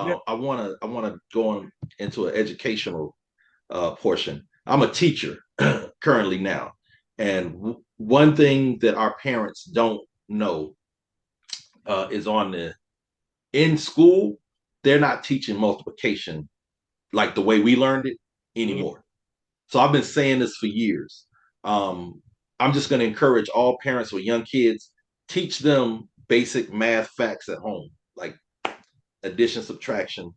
Yeah. I wanna go on into an educational portion. I'm a teacher currently now, and one thing that our parents don't know is on the in school they're not teaching multiplication like the way we learned it Mhm. anymore. So I've been saying this for years. Um, I'm just going to encourage all parents with young kids, teach them basic math facts at home, like addition, subtraction,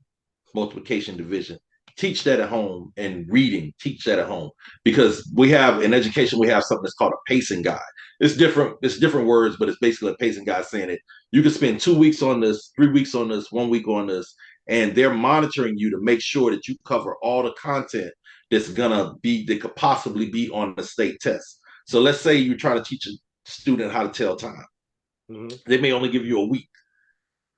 multiplication, division. Teach that at home, and reading, teach that at home. Because we have in education, we have something that's called a pacing guide. It's different words, but it's basically a pacing guide saying it. You can spend 2 weeks on this, 3 weeks on this, 1 week on this, and they're monitoring you to make sure that you cover all the content that could possibly be on the state test. So let's say you try to teach a student how to tell time. Mhm. They may only give you a week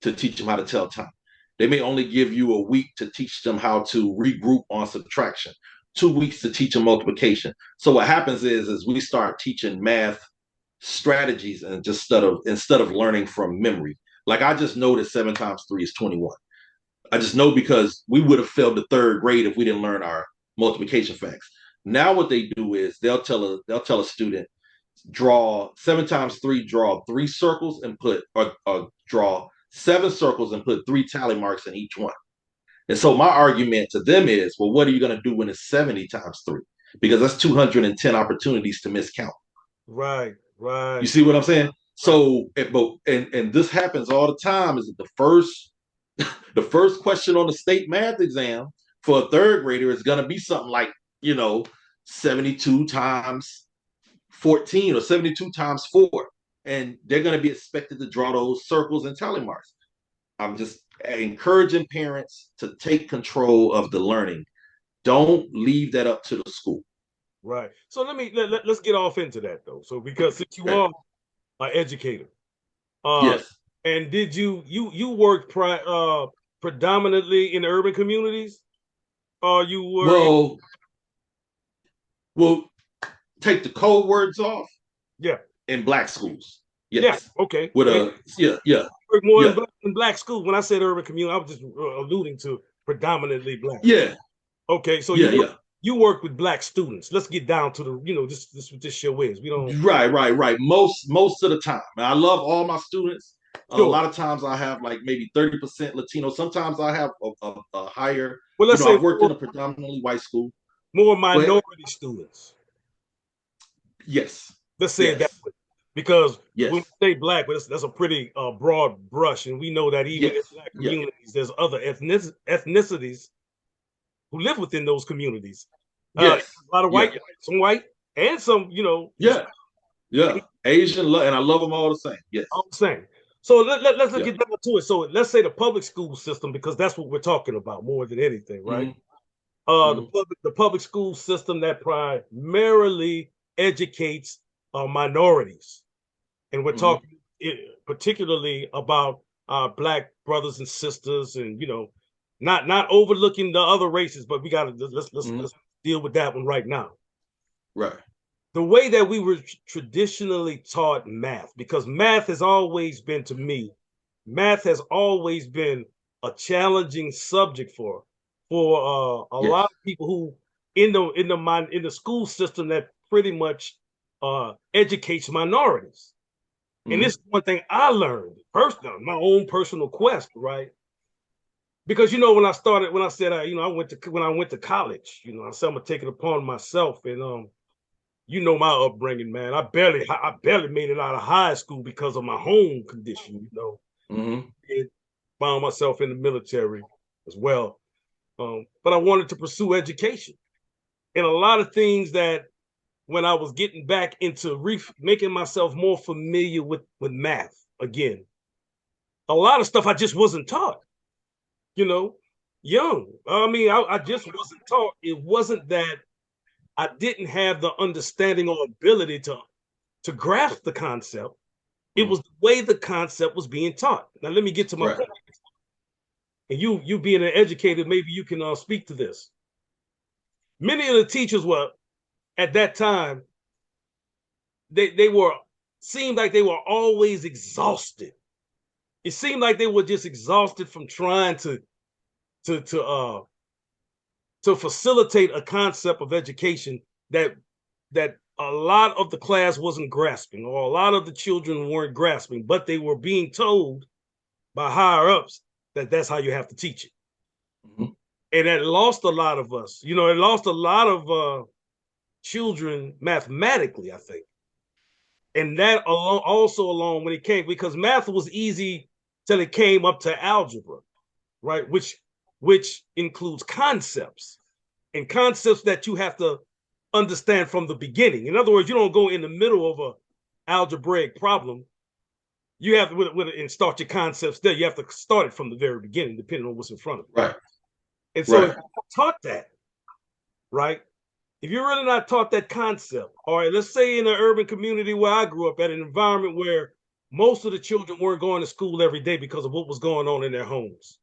to teach them how to tell time. They may only give you a week to teach them how to regroup on subtraction, 2 weeks to teach them multiplication. So what happens is we start teaching math strategies and just instead of learning from memory. Like I just know that 7 times 3 is 21. I just know because we would have failed the third grade if we didn't learn our multiplication facts. Now what they do is they'll tell a student draw 7 times 3, draw 3 circles and or draw 7 circles and put 3 tally marks in each one. And so my argument to them is, well, what are you going to do when it's 70 times 3? Because that's 210 opportunities to miscount. Right, You right, see what I'm saying? right. So, and this happens all the time. Is that the first question on the state math exam for a third grader is going to be something like, you know, 72 times 14 or 72 times 4. And they're going to be expected to draw those circles and tally marks. I'm just encouraging parents to take control of the learning. Don't leave that up to the school. Right. So let's get off into that though. So because since you Okay. are an educator, uh, Yes. and did you work predominantly in urban communities, or you were in, Well, we'll take the code words off yeah, in black schools. yeah, Yes. okay. With And a yeah, yeah, you work more yeah, in black schools. When I said urban community, I was just alluding to predominantly black. yeah, Okay, so yeah, yeah. you work with black students. Let's get down to the this what this show is. We don't Right, right, right. Most of the time. I love all my students. A sure. lot of times I have like maybe 30% Latino. Sometimes I have a higher, Well, let's say I've worked in a predominantly white school. more Go ahead. minority students. Yes. Let's say it that Yes. way. Because when Yes. we say black, but that's a pretty broad brush, and we know that even in Yes. black Yeah. communities, there's other ethnicities who live within those communities. Yes. A lot of Yeah. some white, and some Yeah. Yeah. Asian and I love them all the same. Yes. all the same. So let's Yeah. get down to it. So let's say the public school system, because that's what we're talking about more than anything, right? Hmm. Hmm. The public school system that primarily educates minorities, and we're Hmm. talking particularly about our black brothers and sisters, and not overlooking the other races, but we got to Hmm. let's deal with that one right now. Right. The way that we were traditionally taught math, because math has always been, to me, math has always been a challenging subject for a lot Yes. of people who in the school system that pretty much educates minorities. And this Hmm. is one thing I learned personally, my own personal quest, right? Because when I said when I went to college, I said I'm gonna take it upon myself, and my upbringing, man. I barely made it out of high school because of my home condition, Hmm. and found myself in the military as well. But I wanted to pursue education, and a lot of things that when I was getting back into making myself more familiar with math again, a lot of stuff I just wasn't taught, you know, young. I mean, I just wasn't taught. It wasn't that I didn't have the understanding or ability to grasp the concept. It Hmm. was the way the concept was being taught. Now, let me get to my Right. point. And you being an educator, maybe you can speak to this. Many of the teachers were at that time, they were seemed like they were always exhausted. It seemed like they were just exhausted from trying to to facilitate a concept of education that a lot of the class wasn't grasping, or a lot of the children weren't grasping, but they were being told by higher ups that that's how you have to teach it. Mm-hmm. And that lost a lot of us. You know, it lost a lot of children mathematically, I think. And that along when it came, because math was easy till it came up to algebra, right? Which includes concepts, and concepts that you have to understand from the beginning. In other words, you don't go in the middle of a algebraic problem. You have to and start your concepts there. You have to start it from the very beginning, depending on what's in front of you. Right. And so if you're taught that, right? If you're really not taught that concept, or let's say in an urban community where I grew up, at an environment where most of the children weren't going to school every day because of what was going on in their homes.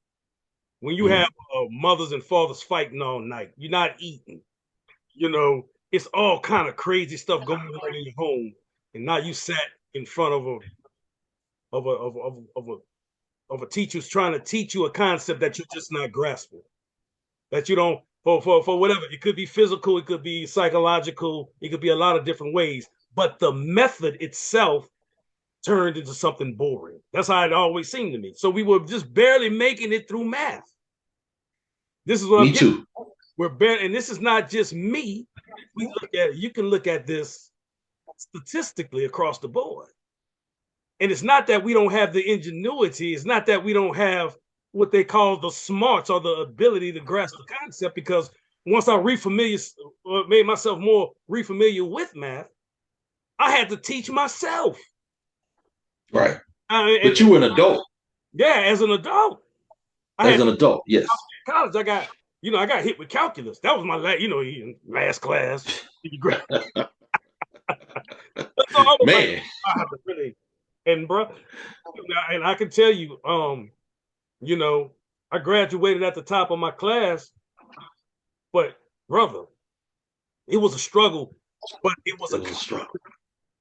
When you have mothers and fathers fighting all night, you're not eating, you know, it's all kind of crazy stuff going on in your home, and now you sat in front of a teacher who's trying to teach you a concept that you're just not grasping, that you don't, for whatever. It could be physical, it could be psychological, it could be a lot of different ways, but the method itself turned into something boring. That's how it always seemed to me. So we were just barely making it through math. This is what I'm getting. We're barely, and this is not just me. We look at, you can look at this statistically across the board. And it's not that we don't have the ingenuity. It's not that we don't have what they call the smarts or the ability to grasp the concept, because once I made myself more refamiliar with math, I had to teach myself. Right. But you were an adult. Yeah, as an adult. As an adult, yes. College, I got hit with calculus. That was my last class. Man. And bro, and I can tell you, I graduated at the top of my class, but brother, it was a struggle, but it was a struggle.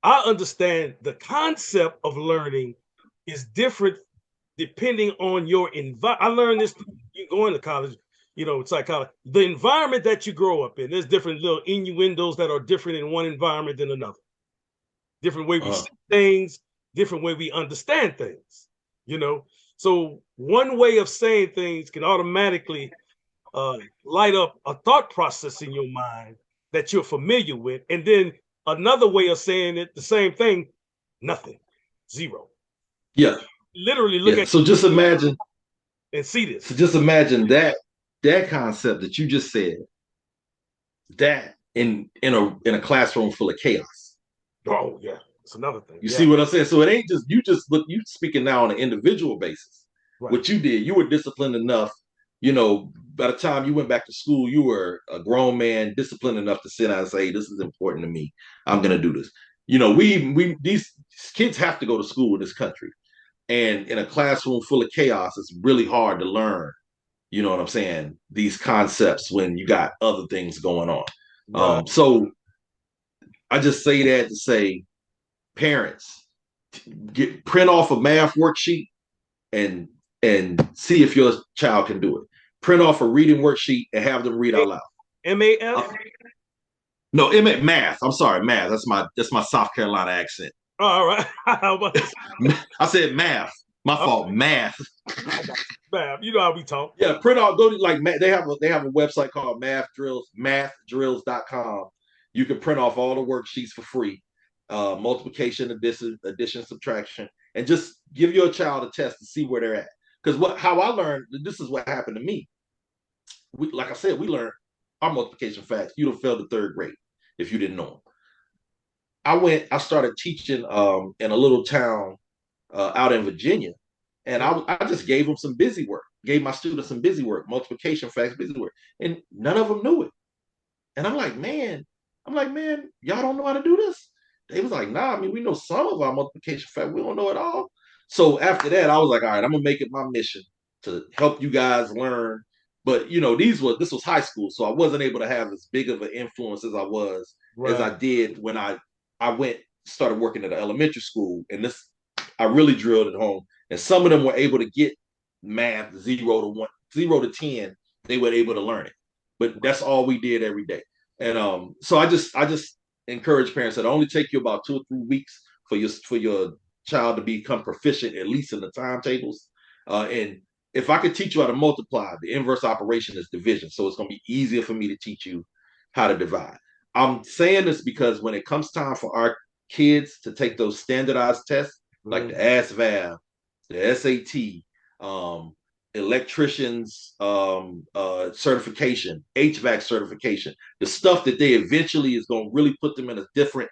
I understand the concept of learning is different depending on your environment. I learned this, you going to college, psychology, the environment that you grow up in, there's different little innuendos that are different in one environment than another. Different way we see things, different way we understand things, So one way of saying things can automatically light up a thought process in your mind that you're familiar with. And then another way of saying it, the same thing, nothing, zero. Yeah. Literally look at. So just imagine and see this. So just imagine that concept that you just said, that in a classroom full of chaos. Oh yeah, it's another thing. You see what I'm saying? So it ain't just you speaking now on an individual basis. Right. What you did, you were disciplined enough. By the time you went back to school, you were a grown man, disciplined enough to sit down and say, hey, this is important to me. I'm going to do this. These kids have to go to school in this country. And in a classroom full of chaos, it's really hard to learn, you know what I'm saying, these concepts when you got other things going on. Right. So I just say that to say, parents, print off a math worksheet and see if your child can do it. Print off a reading worksheet and have them read out loud. M-A-F? No, math. I'm sorry, math. That's my South Carolina accent. Oh, all right. I said math. My fault. Math. Math. You know how we talk. Yeah, print out. Go to they have a website called Math Drills, mathdrills.com. You can print off all the worksheets for free. Multiplication, addition, subtraction, and just give your child a test to see where they're at. Because how I learned, this is what happened to me. Like I said, we learned our multiplication facts. You'd have failed the third grade if you didn't know them. I started teaching in a little town out in Virginia, and I just gave them some busy work, gave my students some busy work, multiplication facts, busy work, and none of them knew it. And I'm like, man, y'all don't know how to do this? They was like, nah, we know some of our multiplication facts, we don't know it all. So after that, I was like, all right, I'm gonna make it my mission to help you guys learn. But this was high school, so I wasn't able to have as big of an influence as I did when I started working at an elementary school, and I really drilled it home. And some of them were able to get math 0 to 1, 0 to 10, they were able to learn it. But that's all we did every day. And so I just encourage parents that only take you about 2 or 3 weeks for your child to become proficient, at least in the timetables. And if I could teach you how to multiply, the inverse operation is division. So it's going to be easier for me to teach you how to divide. I'm saying this because when it comes time for our kids to take those standardized tests, like the ASVAB, the SAT, electricians certification, HVAC certification, the stuff that they eventually is going to really put them in a different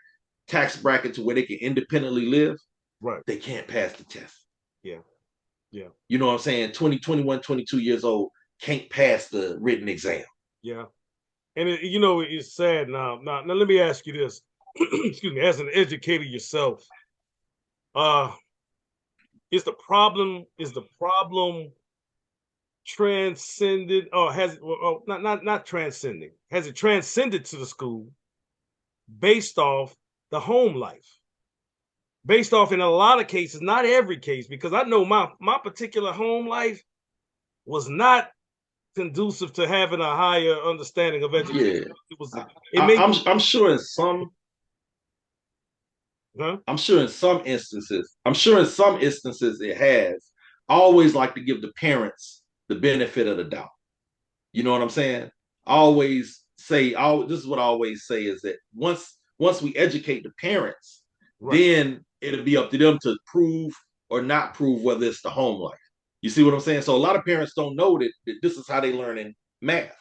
tax bracket to where they can independently live, right. They can't pass the test. Yeah. Yeah. You know what I'm saying? 20, 21, 22 years old can't pass the written exam. Yeah. And it's sad now. Now let me ask you this. Excuse me, as an educator yourself, uh, is the problem transcended, or has it, well, not transcending? Has it transcended to the school based off the home life? Based off, in a lot of cases, not every case, because I know my particular home life was not conducive to having a higher understanding of education. Yeah, It was. I, It made. I'm sure in some. Huh? I'm sure in some instances. I'm sure in some instances it has. I always like to give the parents the benefit of the doubt. You know what I'm saying? I always say, this is what I always say is that once we educate the parents, Right. then it'll be up to them to prove or not prove whether it's the home life. You see what I'm saying? So a lot of parents don't know that this is how they learn in math.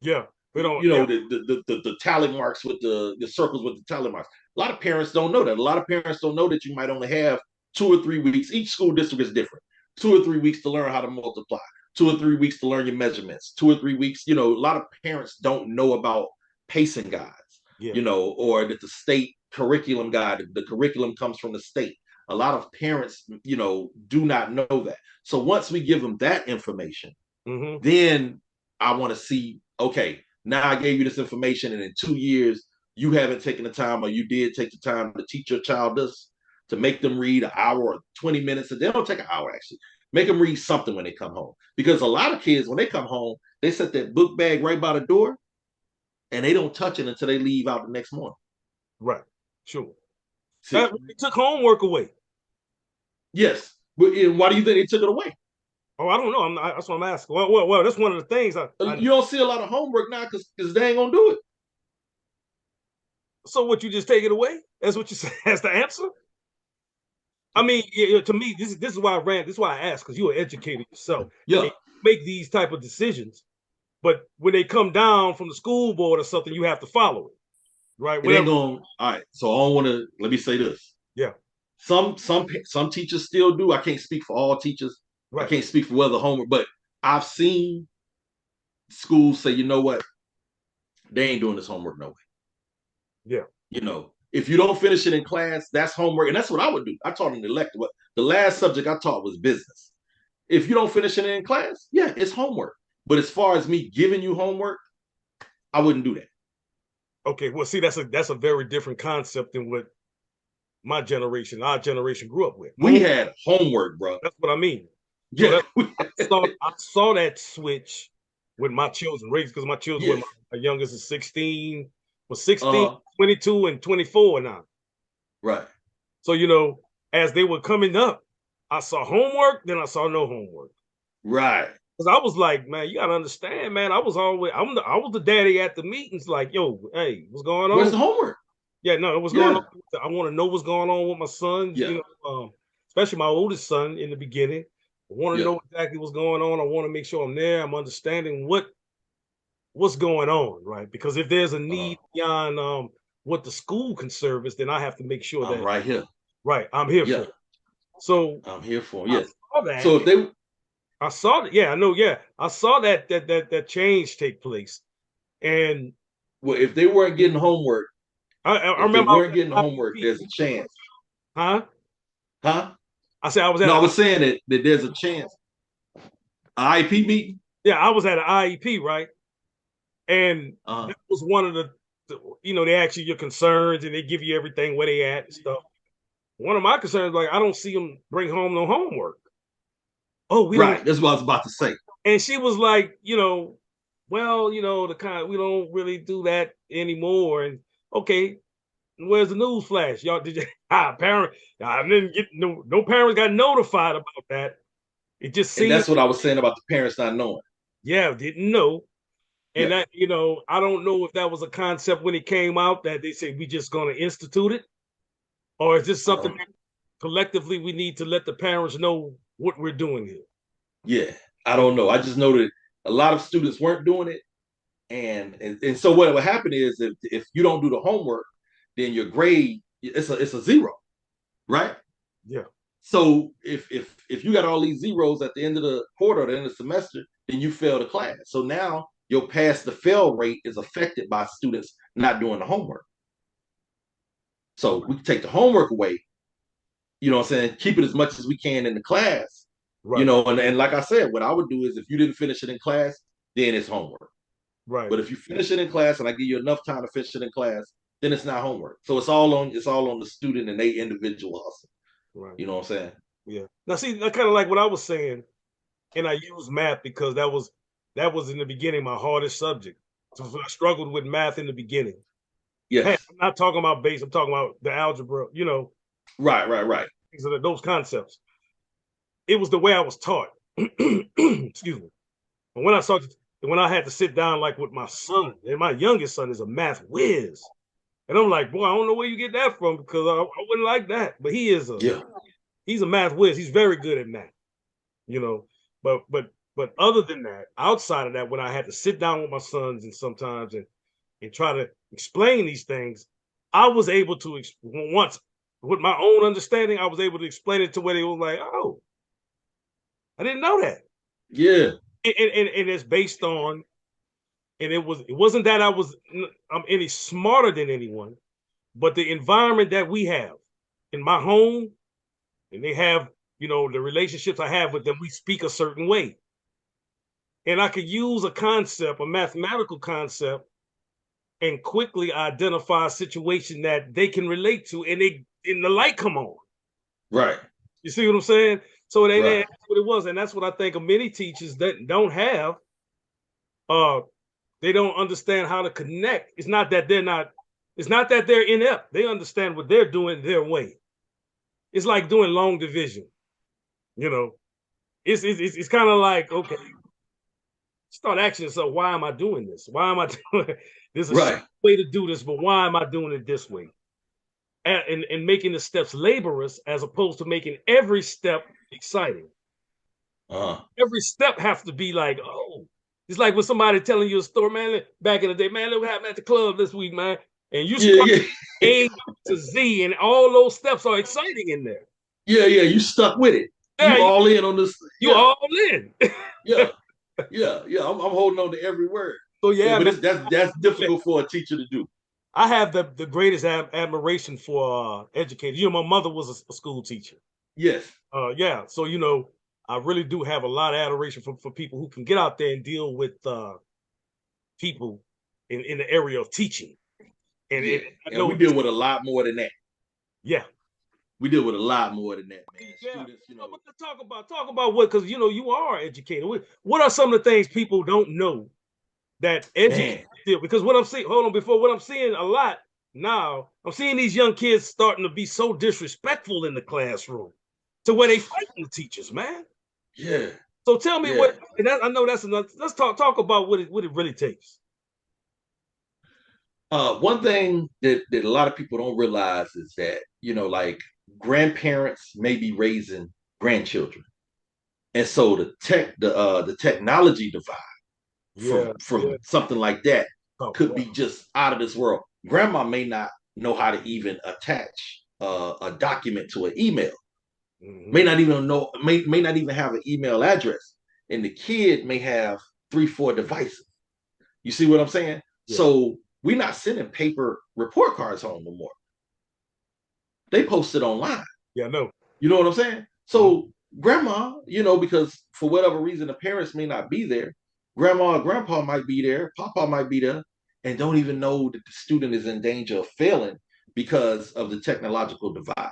Yeah. We don't. You Yeah. know, the tally marks with the circles with the tally marks. A lot of parents don't know that. A lot of parents don't know that you might only have 2 or 3 weeks. Each school district is different. 2 or 3 weeks to learn how to multiply. 2 or 3 weeks to learn your measurements. 2 or 3 weeks. A lot of parents don't know about pacing guides. Yeah. Or that the state curriculum guide, the curriculum comes from the state. A lot of parents, do not know that. So once we give them that information, Mm-hmm. then I want to see, okay, now I gave you this information, and in 2 years, you haven't taken the time, or you did take the time to teach your child this, to make them read an hour or 20 minutes. And they don't take an hour, actually. Make them read something when they come home. Because a lot of kids, when they come home, they set that book bag right by the door, and they don't touch it until they leave out the next morning. Right. Sure. See, They took homework away. yes. But why do you think they took it away? Oh, I don't know. That's what I'm asking. Well, that's one of the things. You don't see a lot of homework now because they ain't going to do it. So what? You just take it away? That's what you say. That's the answer. I mean, to me, this is why I ran. This is why I asked, because you're an educator yourself. Yeah. And you make these type of decisions, but when they come down from the school board or something, you have to follow it, right? It ain't going. All right. So I don't want to. Let me say this. Yeah. Some teachers still do. I can't speak for all teachers. I Right. can't speak for whether homework, but I've seen schools say, you know what, they ain't doing this homework no way. Yeah. If you don't finish it in class, that's homework, and that's what I would do. I taught an elective. But the last subject I taught was business. If you don't finish it in class, yeah, it's homework. But as far as me giving you homework, I wouldn't do that. Okay. Well, see, that's a very different concept than what our generation grew up with. We had homework, bro. That's what I mean. Yeah. So I saw that switch with my children raised, because my children, Yes. my youngest is 16, 22, and 24 now. Right. So, as they were coming up, I saw homework, then I saw no homework. Right. Because I was like, man, you gotta understand, man. I was the daddy at the meetings, like, yo, hey, what's going on? Where's the homework? Yeah, no, what's going on? I want to know what's going on with my son. Yeah. Especially my oldest son in the beginning. I want to Yeah. know exactly what's going on. I want to make sure I'm there. I'm understanding what's going on, right? Because if there's a need beyond what the school can service, then I have to make sure I'm that right here. right, I'm here for Yeah. it. So I'm here for I it. saw that. So if they I saw that. Yeah, I know. Yeah, I saw that change take place, and if they weren't getting homework, I if they remember I was weren't getting at homework, IEP. there's a chance. Huh? Huh? I said I was at. No, I was saying that there's a chance. IEP meeting? Yeah, I was at an IEP, right? And Uh-huh. that was one of they ask you your concerns and they give you everything where they at and stuff. One of my concerns, like, I don't see them bring home no homework. Oh, we don't. Right. That's what I was about to say. And she was like, well, the kind we don't really do that anymore. And okay, where's the news flash? Y'all did you parent? I didn't get no parents got notified about that. It just And seemed, that's what I was saying about the parents not knowing. yeah, didn't know. And Yeah. that, I don't know if that was a concept when it came out that they said we just gonna institute it, or is this something that collectively we need to let the parents know what we're doing here? Yeah. I don't know. I just know that a lot of students weren't doing it. And so what would happen is if you don't do the homework, then your grade it's a zero, right? Yeah, So if you got all these zeros at the end of the quarter, or the end of the semester, then you fail the class. So now your pass to fail rate is affected by students not doing the homework. So we can take the homework away, what I'm saying, keep it as much as we can in the class, right, and like I said, what I would do is if you didn't finish it in class, then it's homework. right, But if you finish it in class and I give you enough time to finish it in class, then it's not homework. So it's all on the student and they individual hustle. right. You know what I'm saying? Yeah. Now, see, that kind of like what I was saying, and I use math because that was in the beginning my hardest subject. So I struggled with math in the beginning. Hey, Yes. I'm not talking about base. I'm talking about the algebra. Right, right, right. Those concepts. It was the way I was taught. Excuse me. And when I had to sit down like with my son, and my youngest son is a math whiz, and I'm like, boy, I don't know where you get that from because I wouldn't like that. But Yeah. he's a math whiz. He's very good at math. You know, but other than that, outside of that, when I had to sit down with my sons and sometimes and try to explain these things, I was able to once with my own understanding, I was able to explain it to where they were like, oh, I didn't know that. Yeah. And it's based on, and it wasn't that I'm any smarter than anyone, but the environment that we have in my home, and they have, the relationships I have with them, we speak a certain way. And I could use a concept, a mathematical concept, and quickly identify a situation that they can relate to, and the light come on. Right. You see what I'm saying? So Right. that's what it was, and that's what I think of many teachers that don't have. Uh, they don't understand how to connect. It's not that they're not. It's not that they're inept. They understand what they're doing their way. It's like doing long division. You know, it's kind of like, okay, start asking yourself, why am I doing this? Why am I doing there's a Right. way to do this, but why am I doing it this way? And making the steps laborious as opposed to making every step exciting. Uh-huh. Every step has to be like, oh, it's like when somebody telling you a story, man, back in the day, man, look what happened at the club this week, man. And you Yeah, start yeah. A to Z, and all those steps are exciting in there. Yeah, yeah. You stuck with it. Yeah, You all in on this. you Yeah. all in. Yeah. Yeah. Yeah. I'm holding on to every word. So Yeah, yeah, but man, that's difficult for a teacher to do. I have the greatest admiration for educators. My mother was a school teacher. Yes. Yeah, so I really do have a lot of adoration for people who can get out there and deal with people in the area of teaching. Yeah. And I And we know, deal with a lot more than that. yeah, We deal with a lot more than that, man. yeah. Students, But talk about what, because you are educated. What are some of the things people don't know that educators man. do? Because what I'm seeing, hold on, before what I'm seeing a lot now, I'm seeing these young kids starting to be so disrespectful in the classroom to where they fighting the teachers, man. Yeah. So tell me Yeah. what, and I know that's enough. Let's talk about what it really takes. One thing that a lot of people don't realize is that, like grandparents may be raising grandchildren. And so the technology divide Yeah, from yeah. something like that Talk could about be just out of this world. Grandma may not know how to even attach a document to an email. it. Hmm. May not even know, may not even have an email address. And the kid may have 3, 4 devices. You see what I'm saying? Yeah, So we're not sending paper report cards home no more. They post it online. yeah, no. You know what I'm saying? Mhm. So grandma, because for whatever reason the parents may not be there, grandma or grandpa might be there, papa might be there, and don't even know that the student is in danger of failing because of the technological divide.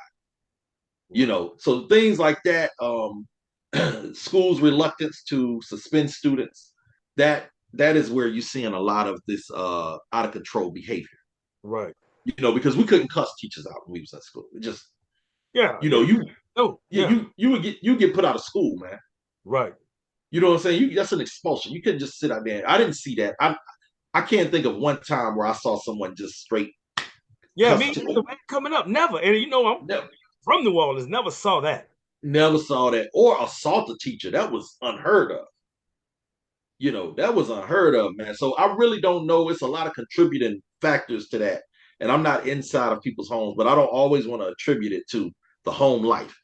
Right. So things like that. schools' reluctance to suspend students, that is where you're seeing a lot of this out of control behavior. Right. Because we couldn't cuss teachers out when we was at school. It just, Yeah. you know, Yeah. you Oh, you yeah. you get put out of school, man. Right. You know what I'm saying? That's an expulsion. You couldn't just sit out there. I didn't see that. I can't think of one time where I saw someone just straight Yeah, cuss. me coming up, never. And I'm Never, from New Orleans, never saw that. never saw that. Or assault a teacher. That was unheard of. That was unheard of, man. So I really don't know. It's a lot of contributing factors to that. And I'm not inside of people's homes, but I don't always want to attribute it to the home life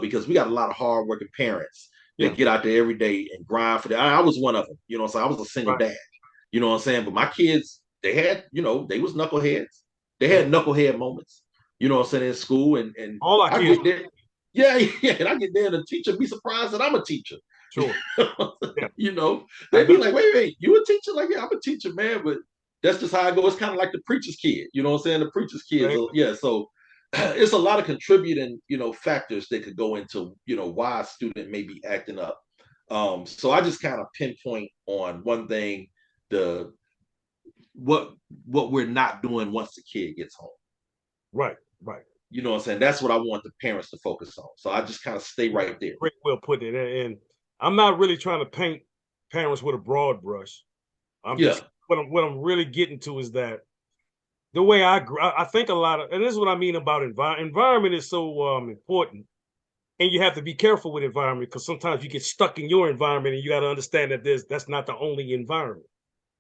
because we got a lot of hardworking parents Yeah. that get out there every day and grind for that. I was one of them, so I was a single Right. dad, you know what I'm saying? But my kids, they had, they was knuckleheads. They Yeah. had knucklehead moments, you know what I'm saying, in school. And All our I kids. get there. Yeah, yeah. And I get there and the teacher be surprised that I'm a teacher. Sure. Yeah. They'd be like, wait, you a teacher? Like, yeah, I'm a teacher, man. But that's just how it goes. It's kind of like the preacher's kid. You know what I'm saying? The preacher's kids. Right. Yeah. So it's a lot of contributing, factors that could go into, why a student may be acting up. So I just kind of pinpoint on one thing, the what we're not doing once the kid gets home. Right. Right. You know what I'm saying? That's what I want the parents to focus on. So I just kind of stay right there. Great, well put it. And I'm not really trying to paint parents with a broad brush. I'm Yeah. just what I'm really getting to is that the way I think a lot of, and this is what I mean about environment is so important, and you have to be careful with environment because sometimes you get stuck in your environment, and you got to understand that that's not the only environment.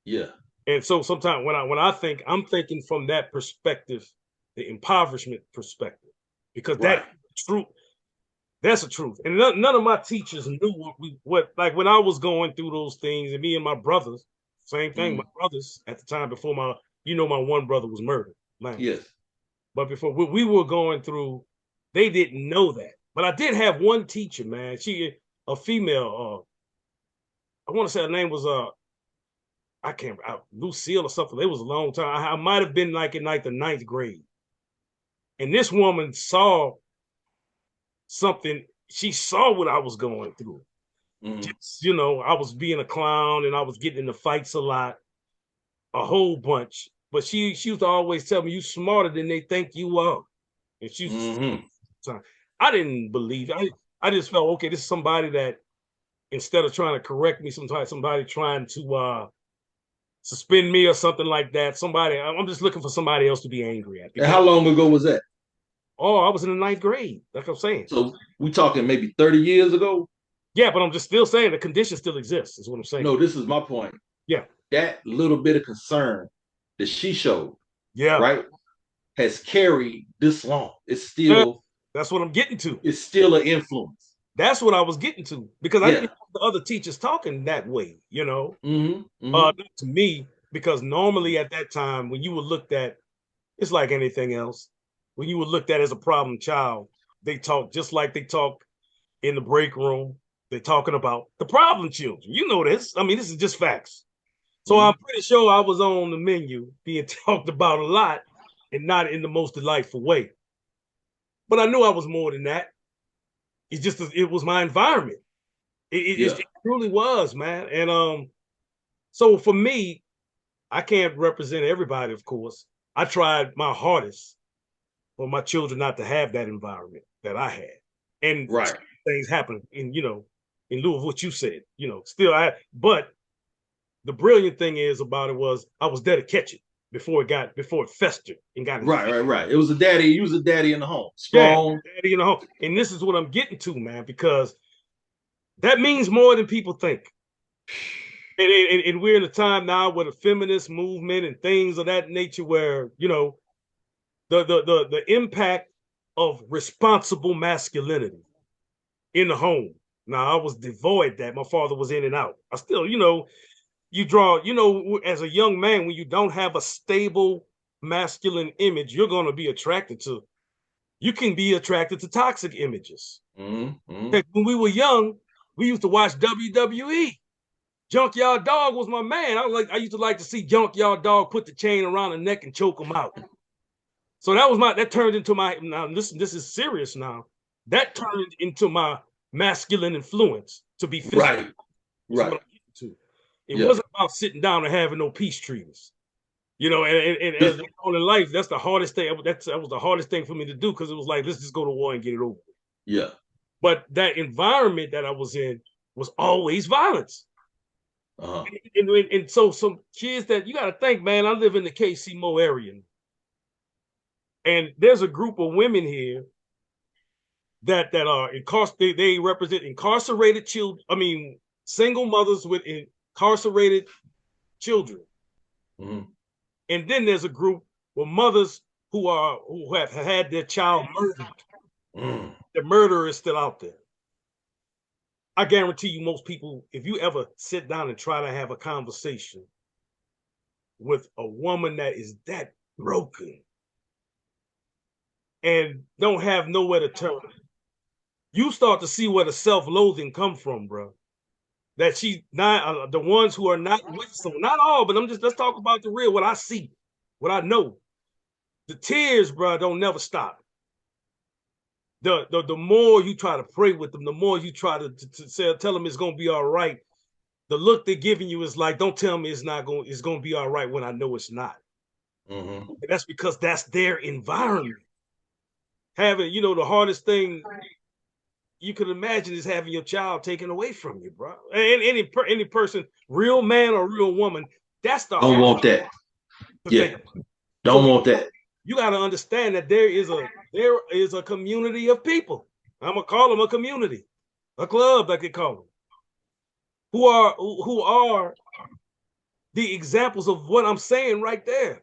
Yeah. And so sometimes when I think, I'm thinking from that perspective, the impoverishment perspective, because Right. that's the truth. And none of my teachers knew what like when I was going through those things, and me and my brothers, same thing. My brothers at the time before my one brother was murdered. Man. Yes. But before we were going through, they didn't know that. But I did have one teacher, man. She a female. I want to say her name was I can't Lucille or something. It was a long time. I might have been like in like the 9th grade. And this woman saw something. She saw what I was going through. Just, I was being a clown and I was getting into fights a lot, a whole bunch. But she used to always tell me, "You smarter than they think you are." And she I didn't believe it. I just felt, okay, this is somebody that instead of trying to correct me, somebody trying to suspend me or something like that. I'm just looking for somebody else to be angry at. And how long ago was that? Oh, I was in the 9th grade. Like I'm saying. So we talking maybe 30 years ago? Yeah, but I'm just still saying the condition still exists, is what I'm saying. No, this is my point. Yeah. That little bit of concern that she showed, yeah, right, has carried this long. It's still that's what I'm getting to. It's still an influence. That's what I was getting to. Because I didn't have the other teachers talking that way, to me, because normally at that time when you were looked at, it's like anything else. When you were looked at as a problem child, they talk just like they talk in the break room. They're talking about the problem children. You know this. I mean, this is just facts. So I'm pretty sure I was on the menu being talked about a lot and not in the most delightful way. But I knew I was more than that. It's just, it was my environment. It truly was, man. And so for me, I can't represent everybody, of course. I tried my hardest for my children not to have that environment that I had. And things happen in lieu of what you said, but the brilliant thing about it was I was there to catch it before it festered and got right. It was a daddy. You was a daddy in the home, strong daddy in the home. And this is what I'm getting to, man, because that means more than people think. And we're in a time now with a feminist movement and things of that nature where the impact of responsible masculinity in the home. Now I was devoid that. My father was in and out. I still, you draw, as a young man, when you don't have a stable masculine image, you're going to be attracted to, you can be attracted to toxic images. When we were young, we used to watch WWE. Junkyard Dog was my man. I used to like to see Junkyard Dog put the chain around the neck and choke him out. So that turned into my, now this is serious now. That turned into my masculine influence to be physical. Right. Is Right. what I'm getting to. It Yeah. wasn't about sitting down and having no peace treaties. You know, and as all in life, that's the hardest thing. That was the hardest thing for me to do, because it was like, let's just go to war and get it over. Yeah. But that environment that I was in was always violence. Uh-huh. And so some kids that you got to think, man, I live in the KC Mo area. And there's a group of women here that are incarcerated. They represent incarcerated children. I mean, single mothers with incarcerated children. Mm-hmm. And then there's a group with mothers who have had their child murdered. Mm. The murderer is still out there. I guarantee you, most people, if you ever sit down and try to have a conversation with a woman that is that broken and don't have nowhere to turn, you start to see where the self-loathing come from, bro. That she not the ones who are not with, so not all, but let's talk about the real, what I see, what I know. The tears, bro, don't never stop. The more you try to pray with them, the more you try to say, tell them it's gonna be all right. The look they're giving you is like, don't tell me it's gonna be all right when I know it's not. Mm-hmm. And that's because that's their environment. Having, the hardest thing you could imagine is having your child taken away from you, bro. And any person, real man or real woman, that's the Don't want that. Yeah. Don't want that. You got to understand that there is a community of people. I'm gonna call them a community, a club, like they call them, who are the examples of what I'm saying right there.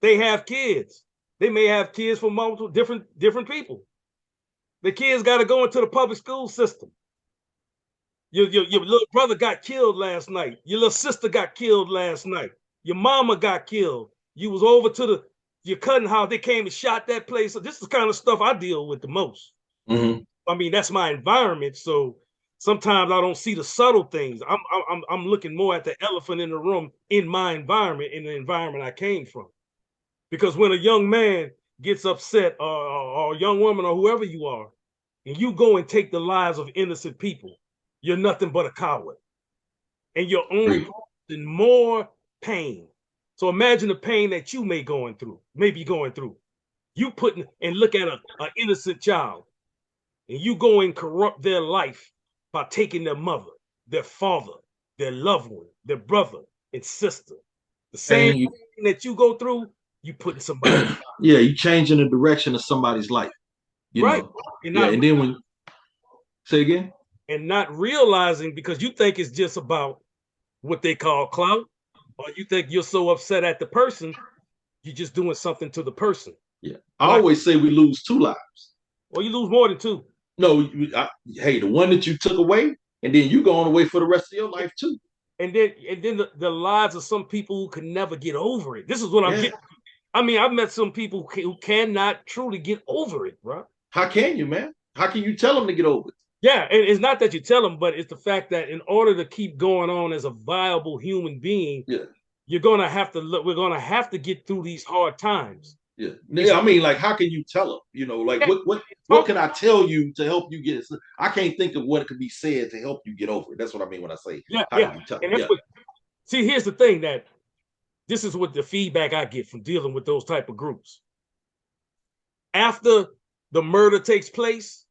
They have kids. They may have kids from multiple different people. The kids got to go into the public school system. Your little brother got killed last night. Your little sister got killed last night. Your mama got killed. You was over to your cousin house. They came and shot that place. So this is the kind of stuff I deal with the most. Mm-hmm. I mean, that's my environment. So sometimes I don't see the subtle things. I'm looking more at the elephant in the room in my environment, in the environment I came from. Because when a young man gets upset, or a young woman, or whoever you are, and you go and take the lives of innocent people, you're nothing but a coward. And you're only causing more pain. So imagine the pain that you may be going through. You putting and look at an innocent child, and you go and corrupt their life by taking their mother, their father, their loved one, their brother and sister. The same thing that you go through, you putting somebody. Yeah, you changing the direction of somebody's life. You right. know. And then when say again? And not realizing, because you think it's just about what they call clout, or you think you're so upset at the person, you're just doing something to the person. Yeah. I always say we lose 2 lives. Well, you lose more than 2. No, hey, the one that you took away, and then you going away for the rest of your life too. And then the lives of some people who can never get over it. This is what I'm getting. I mean, I've met some people who cannot truly get over it, bro. How can you, man? How can you tell them to get over it? Yeah, and it's not that you tell them, but it's the fact that in order to keep going on as a viable human being, we're gonna have to get through these hard times. Yeah, I mean, like, how can you tell them? You know, like, what can I tell you to help you get it? I can't think of what could be said to help you get over it. That's what I mean when I say, how can you tell them? See, here's the thing, that this is what the feedback I get from dealing with those type of groups. After the murder takes place,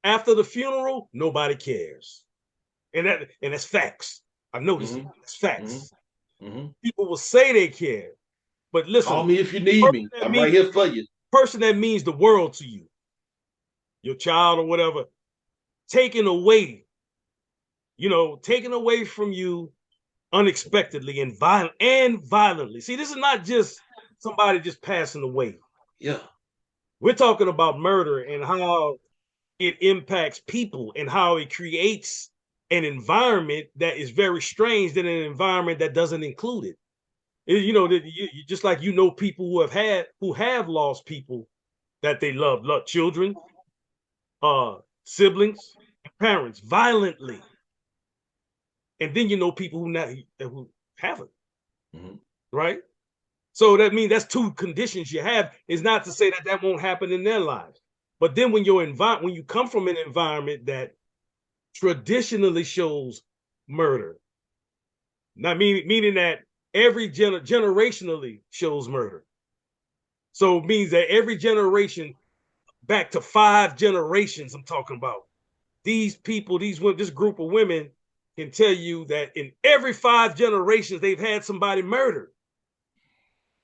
after the funeral, nobody cares. And that's facts. I know this. It's facts. People will say they care, but listen. Call me if you need me. I'm right here for you. Person that means the world to you, your child or whatever, taken away from you unexpectedly and violently. See, this is not just somebody just passing away. Yeah. We're talking about murder and how it impacts people and how it creates an environment that is very strange than an environment that doesn't include it. Just like people who have lost people that they love children, siblings, parents violently. And then people who haven't. Right? So that means that's 2 conditions you have. Is not to say that won't happen in their lives. But then when when you come from an environment that traditionally shows murder, not meaning that every generationally shows murder. So it means that every generation, back to 5 generations, I'm talking about. These people, this group of women can tell you that in every 5 generations, they've had somebody murdered.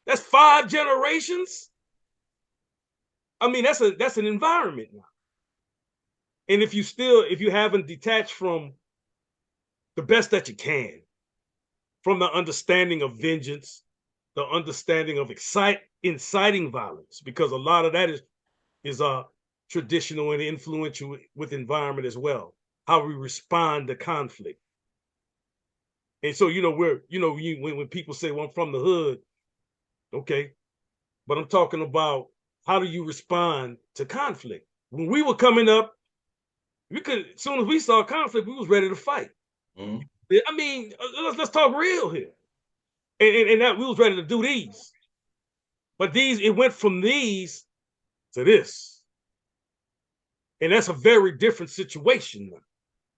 That's 5 generations. I mean, that's an environment now. And if you haven't detached from the best that you can, from the understanding of vengeance, the understanding of inciting violence, because a lot of that is traditional and influential with environment as well. How we respond to conflict. And so, when people say, well, I'm from the hood, okay, but I'm talking about how do you respond to conflict? When we were coming up, as soon as we saw conflict, we was ready to fight. Mm-hmm. I mean, let's talk real here. And that we was ready to do these. But it went from these to this. And that's a very different situation now.